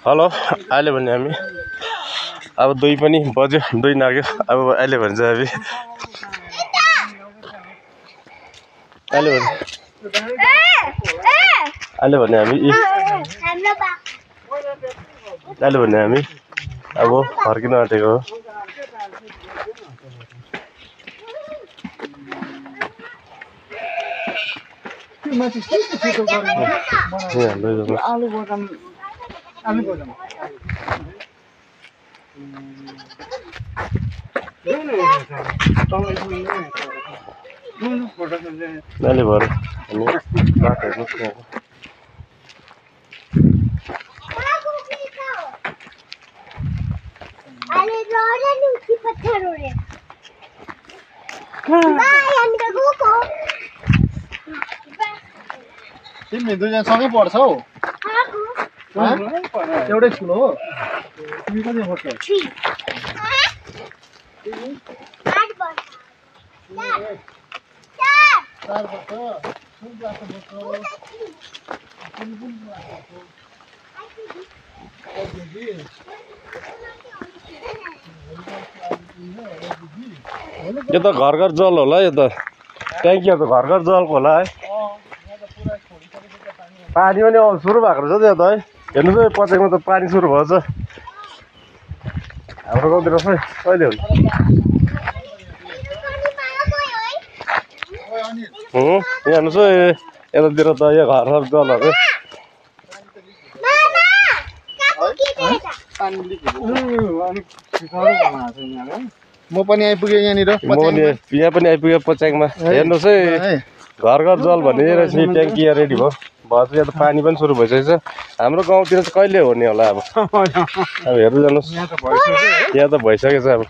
hello अहिले भने हामी अब 2 पनि बज्यो 2 नाग्यो अब अहिले भन्छ हामी अहिले भने हामी अब फर्किन आँटेको हो नाले भर अनि बाटोहरु अरे रोले नुकी पत्थर रे बाय हामी त गएको तिमी दुईजना सँगै पढ्छौ एउटै स्कुल हो तिमी कति पढ्छौ 4 वर्ष कुन क्लासमा पढ्छौ यो त घर घर जल होला यो त ट्याङ्की त घर घर जलको होला है पानी पनि सुरु भएको रहेछ त्यो त है हेर्नु त पचेकमा त पानी सुरु भएछ हाम्रो गाउँतिर चाहिँ कहिले हुन्छ यहाँ हेर्नुहोस् है यतातिर त यो घर घर जलहरू म पनि आइपुगेँ यहाँनिर यहाँ पनि आइपुग्यो पच्याङमा हेर्नुहोस् है घर घर जल भन्ने रहेछ नि ट्याङ्की रेडी भयो भएछ यहाँ त पानी पनि सुरु भइसकेछ हाम्रो गाउँतिर चाहिँ कहिले हो नि होला अब हेर्नु जानुहोस् यहाँ त भइसकेछ अब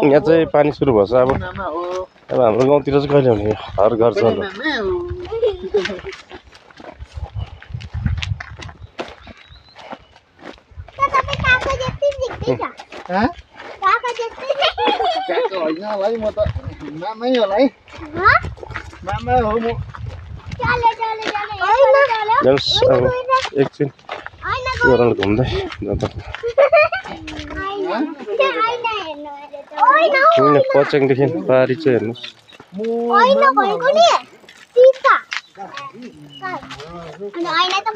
यहाँ चाहिँ पानी सुरु भएछ अब हाम्रो गाउँतिर चाहिँ कहिले हुने घर घर जल मामै होला है मामा हो म एकछिन घुम्दै पच्याङदेखि पारी चाहिँ हेर्नुहोस्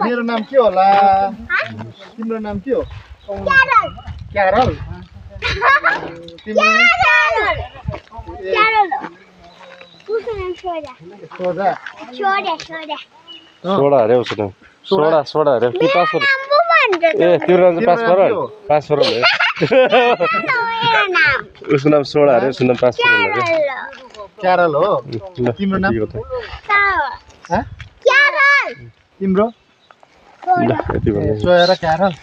मेरो नाम के होला तिम्रो नाम के हो क्यारल सोडा अरे उसको नाम सोडा अरे कि पासवर्ड ए तिम्रो नाम चाहिँ पासवर्ड उसको नाम सोडा अरे उसको नाम पासवर्ड क्यारल हो तिम्रो नाम तिम्रो यति भन्ने सोया र क्यारल